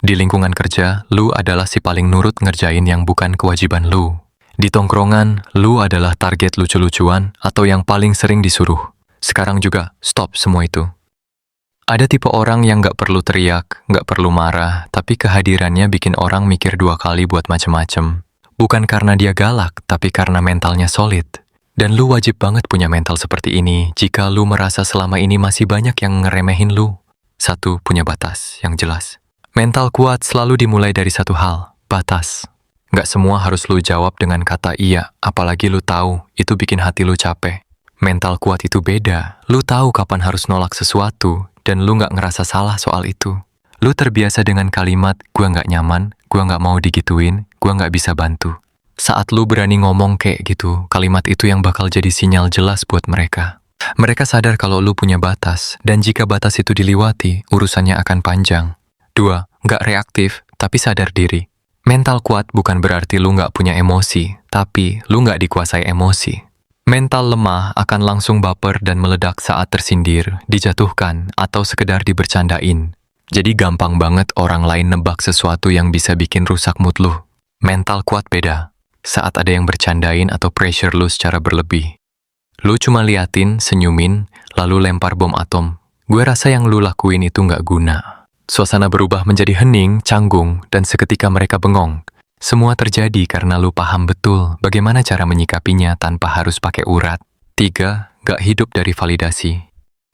Di lingkungan kerja, lu adalah si paling nurut ngerjain yang bukan kewajiban lu. Di tongkrongan, lu adalah target lucu-lucuan atau yang paling sering disuruh. Sekarang juga, stop semua itu. Ada tipe orang yang gak perlu teriak, gak perlu marah, tapi kehadirannya bikin orang mikir 2 kali buat macem-macem. Bukan karena dia galak, tapi karena mentalnya solid. Dan lu wajib banget punya mental seperti ini jika lu merasa selama ini masih banyak yang ngeremehin lu. 1. Punya batas yang jelas. Mental kuat selalu dimulai dari satu hal, batas. Gak semua harus lu jawab dengan kata iya, apalagi lu tahu itu bikin hati lu capek. Mental kuat itu beda, lu tahu kapan harus nolak sesuatu, dan lu gak ngerasa salah soal itu. Lu terbiasa dengan kalimat, gua gak nyaman, gua gak mau digituin, gua gak bisa bantu. Saat lu berani ngomong kayak gitu, kalimat itu yang bakal jadi sinyal jelas buat mereka. Mereka sadar kalau lu punya batas, dan jika batas itu diliwati, urusannya akan panjang. 2. Gak reaktif, tapi sadar diri. Mental kuat bukan berarti lu gak punya emosi, tapi lu gak dikuasai emosi. Mental lemah akan langsung baper dan meledak saat tersindir, dijatuhkan, atau sekedar dibercandain. Jadi gampang banget orang lain nebak sesuatu yang bisa bikin rusak mood lu. Mental kuat beda. Saat ada yang bercandain atau pressure lu secara berlebih. Lu cuma liatin, senyumin, lalu lempar bom atom. Gue rasa yang lu lakuin itu gak guna. Suasana berubah menjadi hening, canggung, dan seketika mereka bengong. Semua terjadi karena lu paham betul bagaimana cara menyikapinya tanpa harus pakai urat. 3. Gak hidup dari validasi.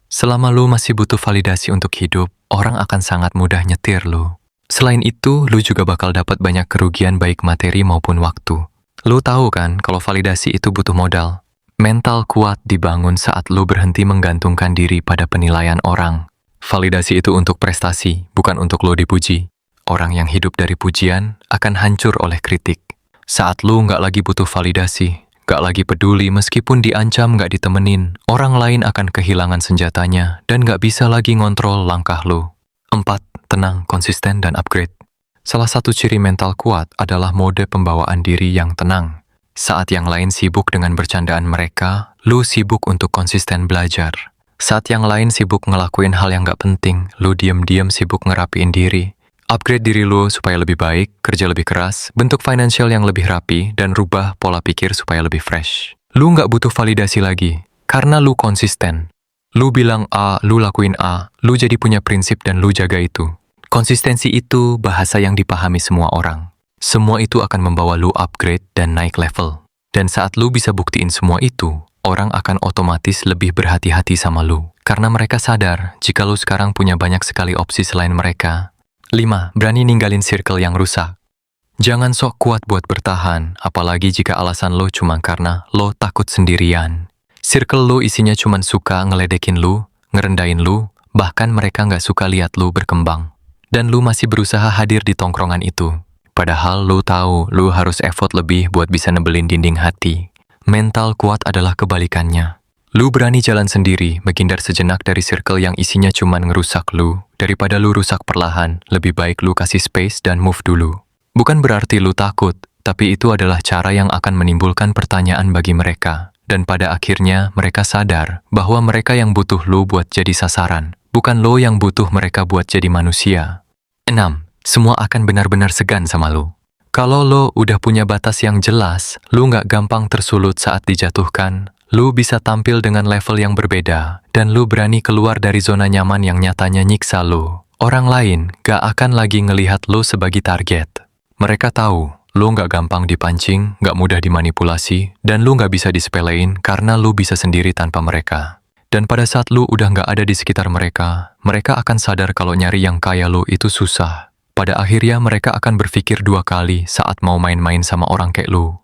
Selama lu masih butuh validasi untuk hidup, orang akan sangat mudah nyetir lu. Selain itu, lu juga bakal dapat banyak kerugian baik materi maupun waktu. Lu tahu kan kalau validasi itu butuh modal. Mental kuat dibangun saat lu berhenti menggantungkan diri pada penilaian orang. Validasi itu untuk prestasi, bukan untuk lo dipuji. Orang yang hidup dari pujian akan hancur oleh kritik. Saat lu gak lagi butuh validasi, gak lagi peduli meskipun diancam gak ditemenin, orang lain akan kehilangan senjatanya dan gak bisa lagi ngontrol langkah lu. 4. Tenang, konsisten, dan upgrade. Salah satu ciri mental kuat adalah mode pembawaan diri yang tenang. Saat yang lain sibuk dengan bercandaan mereka, lu sibuk untuk konsisten belajar. Saat yang lain sibuk ngelakuin hal yang gak penting, lu diam-diam sibuk ngerapiin diri. Upgrade diri lu supaya lebih baik, kerja lebih keras, bentuk financial yang lebih rapi, dan rubah pola pikir supaya lebih fresh. Lu gak butuh validasi lagi, karena lu konsisten. Lu bilang A, lu lakuin A, lu jadi punya prinsip dan lu jaga itu. Konsistensi itu bahasa yang dipahami semua orang. Semua itu akan membawa lu upgrade dan naik level. Dan saat lu bisa buktiin semua itu, orang akan otomatis lebih berhati-hati sama lu. Karena mereka sadar jika lu sekarang punya banyak sekali opsi selain mereka. 5. Berani ninggalin circle yang rusak. Jangan sok kuat buat bertahan, apalagi jika alasan lo cuma karena lo takut sendirian. Circle lo isinya cuma suka ngeledekin lu, ngerendahin lu, bahkan mereka nggak suka lihat lu berkembang. Dan lu masih berusaha hadir di tongkrongan itu. Padahal lu tahu lu harus effort lebih buat bisa nebelin dinding hati. Mental kuat adalah kebalikannya. Lu berani jalan sendiri, menghindar sejenak dari circle yang isinya cuman ngerusak lu. Daripada lu rusak perlahan, lebih baik lu kasih space dan move dulu. Bukan berarti lu takut, tapi itu adalah cara yang akan menimbulkan pertanyaan bagi mereka. Dan pada akhirnya, mereka sadar bahwa mereka yang butuh lu buat jadi sasaran, bukan lo yang butuh mereka buat jadi manusia. 6. Semua akan benar-benar segan sama lu. Kalau lo udah punya batas yang jelas, lu gak gampang tersulut saat dijatuhkan. Lu bisa tampil dengan level yang berbeda, dan lu berani keluar dari zona nyaman yang nyatanya nyiksa lu. Orang lain gak akan lagi ngelihat lu sebagai target. Mereka tahu, lu gak gampang dipancing, gak mudah dimanipulasi, dan lu gak bisa disepelein karena lu bisa sendiri tanpa mereka. Dan pada saat lu udah gak ada di sekitar mereka, mereka akan sadar kalau nyari yang kaya lu itu susah. Pada akhirnya mereka akan berpikir 2 kali saat mau main-main sama orang kayak lu.